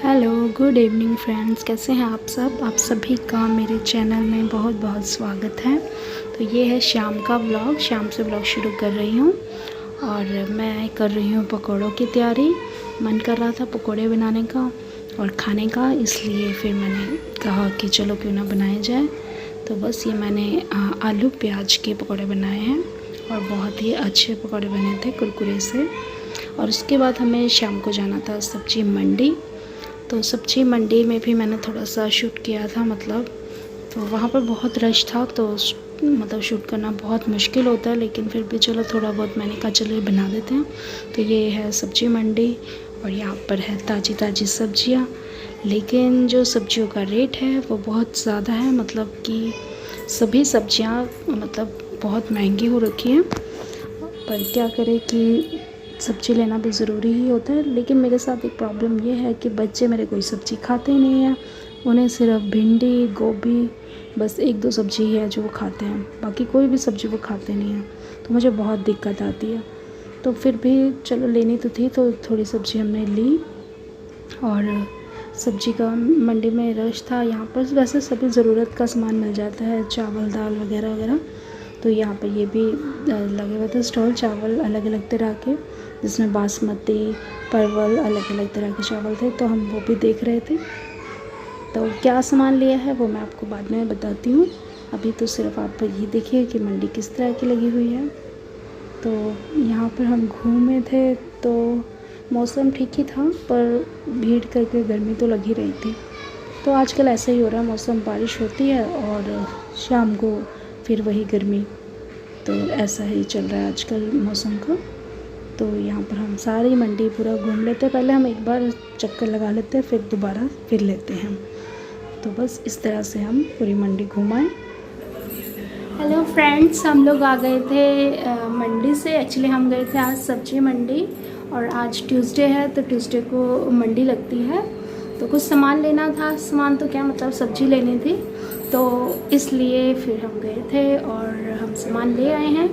Hello good evening friends, कैसे हैं आप सब। आप सभी का मेरे चैनल में बहुत बहुत स्वागत है। तो ये है शाम का व्लॉग। शाम से व्लॉग शुरू कर रही हूँ और मैं कर रही हूँ पकौड़ों की तैयारी। मन कर रहा था पकौड़े बनाने का और खाने का, इसलिए फिर मैंने कहा कि चलो क्यों ना बनाया जाए। तो बस ये मैंने आलू प्याज के पकौड़े बनाए हैं और बहुत ही अच्छे पकौड़े बने थे, कुरकुरे से। और उसके बाद हमें शाम को जाना था सब्जी मंडी। तो सब्जी मंडी में भी मैंने थोड़ा सा शूट किया था, तो वहाँ पर बहुत रश था, तो शूट करना बहुत मुश्किल होता है, लेकिन फिर भी चलो थोड़ा बहुत मैंने कहा चलो बना देते हैं। तो ये है सब्जी मंडी और यहाँ पर है ताज़ी ताज़ी सब्जियाँ, लेकिन जो सब्जियों का रेट है वो बहुत ज़्यादा है। मतलब कि सभी सब्जियाँ बहुत महंगी हो रखी हैं, पर क्या करें कि सब्ज़ी लेना भी ज़रूरी ही होता है। लेकिन मेरे साथ एक प्रॉब्लम ये है कि बच्चे मेरे कोई सब्ज़ी खाते ही नहीं हैं। उन्हें सिर्फ भिंडी, गोभी, बस एक दो सब्ज़ी है जो वो खाते हैं, बाकी कोई भी सब्ज़ी वो खाते नहीं हैं। तो मुझे बहुत दिक्कत आती है। तो फिर भी चलो लेनी तो थी, तो थोड़ी सब्ज़ी हमने ली। और सब्ज़ी का मंडी में रश था। यहाँ पर वैसे सभी ज़रूरत का सामान मिल जाता है, चावल दाल वगैरह वगैरह। तो यहाँ पर ये भी लगे हुए थे स्टॉल, चावल अलग अलग तरह के, जिसमें बासमती, परवल, अलग अलग तरह के चावल थे। तो हम वो भी देख रहे थे। तो क्या सामान लिया है वो मैं आपको बाद में बताती हूँ। अभी तो सिर्फ आप ये देखिए कि मंडी किस तरह की लगी हुई है। तो यहाँ पर हम घूमे थे तो मौसम ठीक ही था, पर भीड़ करके गर्मी तो लगी रही थी। तो आजकल ऐसा ही हो रहा है, मौसम बारिश होती है और शाम को फिर वही गर्मी। तो ऐसा ही चल रहा है आजकल मौसम का। तो यहाँ पर हम सारी मंडी पूरा घूम लेते हैं। पहले हम एक बार चक्कर लगा लेते हैं, फिर दोबारा फिर लेते हैं। तो बस इस तरह से हम पूरी मंडी घुमाएं। हेलो फ्रेंड्स, हम लोग आ गए थे मंडी से। एक्चुअली हम गए थे आज सब्जी मंडी, और आज ट्यूसडे है तो ट्यूसडे को मंडी लगती है। तो कुछ सामान लेना था, सामान तो क्या सब्जी लेनी थी, तो इसलिए फिर हम गए थे और हम सामान ले आए हैं।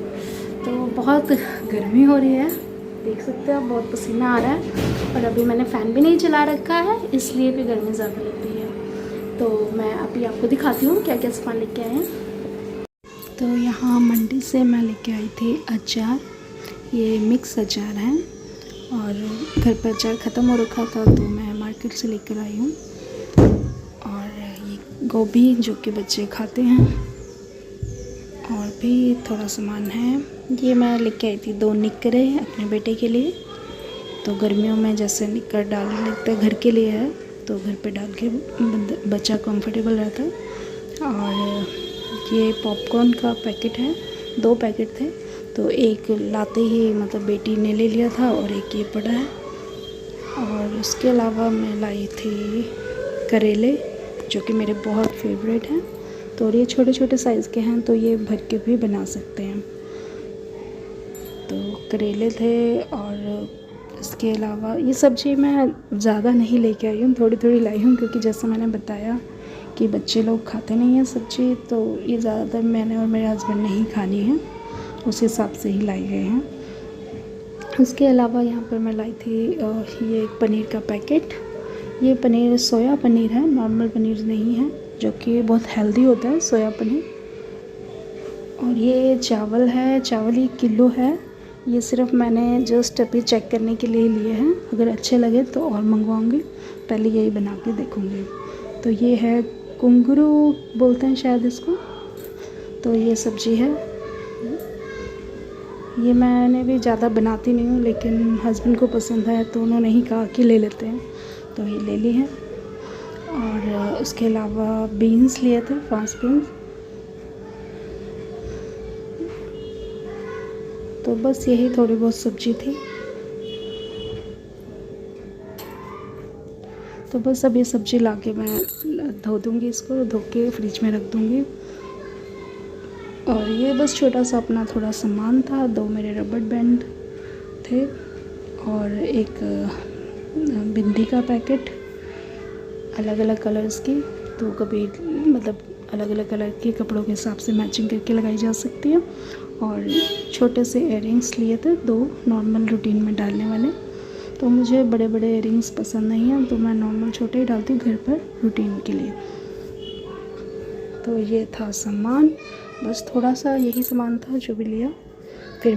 तो बहुत गर्मी हो रही है, देख सकते हो आप, बहुत पसीना आ रहा है। और अभी मैंने फ़ैन भी नहीं चला रखा है, इसलिए भी गर्मी ज़्यादा लगती है। तो मैं अभी आपको दिखाती हूँ क्या क्या सामान लेके आए हैं। तो यहाँ मंडी से मैं लेके आई थी अचार। ये मिक्स अचार है और घर पर अचार ख़त्म हो रखा था, तो मैं मार्केट से लेकर आई हूँ। और ये गोभी जो कि बच्चे खाते हैं, और भी थोड़ा सामान है। ये मैं लेके आई थी 2 निक्करे अपने बेटे के लिए। तो गर्मियों में जैसे निक्कर डालने लगता है, घर के लिए है, तो घर पे डाल के बच्चा कंफर्टेबल रहता है। और ये पॉपकॉर्न का पैकेट है, 2 पैकेट थे, तो एक लाते ही बेटी ने ले लिया था और एक ये पड़ा है। और उसके अलावा मैं लाई थी करेले, जो कि मेरे बहुत फेवरेट हैं। तो ये छोटे छोटे साइज़ के हैं, तो ये भर के भी बना सकते हैं। तो करेले थे, और इसके अलावा ये सब्ज़ी मैं ज़्यादा नहीं लेके आई हूँ, थोड़ी थोड़ी लाई हूँ, क्योंकि जैसा मैंने बताया कि बच्चे लोग खाते नहीं हैं सब्ज़ी, तो ये ज़्यादातर मैंने और मेरे हस्बैंड ने ही खानी है, उस हिसाब से ही लाई गए हैं। उसके अलावा यहाँ पर मैं लाई थी ये एक पनीर का पैकेट। ये पनीर सोया पनीर है, नॉर्मल पनीर नहीं है, जो कि बहुत हेल्दी होता है सोया पनीर। और ये चावल है, चावल 1 किलो है। ये सिर्फ मैंने जस्ट अभी चेक करने के लिए लिए हैं, अगर अच्छे लगे तो और मंगवाऊंगी, पहले यही बना के देखूंगी। तो ये है कुंगरू बोलते हैं शायद इसको। तो ये सब्ज़ी है, ये मैंने भी ज़्यादा बनाती नहीं हूँ, लेकिन हस्बैंड को पसंद है तो उन्होंने ही कहा कि ले लेते हैं, तो ये ले ली है। और उसके अलावा बीन्स लिए थे, 5 बीन्स। तो बस यही थोड़ी बहुत सब्ज़ी थी। तो बस अब ये सब्ज़ी लाके मैं धो दूँगी, इसको धो के फ्रिज में रख दूँगी। और ये बस छोटा सा अपना थोड़ा सामान था, 2 मेरे रबड़ बैंड थे और एक बिंदी का पैकेट, अलग अलग कलर्स की। तो कभी अलग अलग कलर के कपड़ों के हिसाब से मैचिंग करके लगाई जा सकती है। और छोटे से इयररिंग्स लिए थे 2, नॉर्मल रूटीन में डालने वाले। तो मुझे बड़े बड़े इयररिंग्स पसंद नहीं हैं, तो मैं नॉर्मल छोटे ही डालती हूँ घर पर रूटीन के लिए। तो ये था सामान, बस थोड़ा सा यही सामान था जो भी लिया। फिर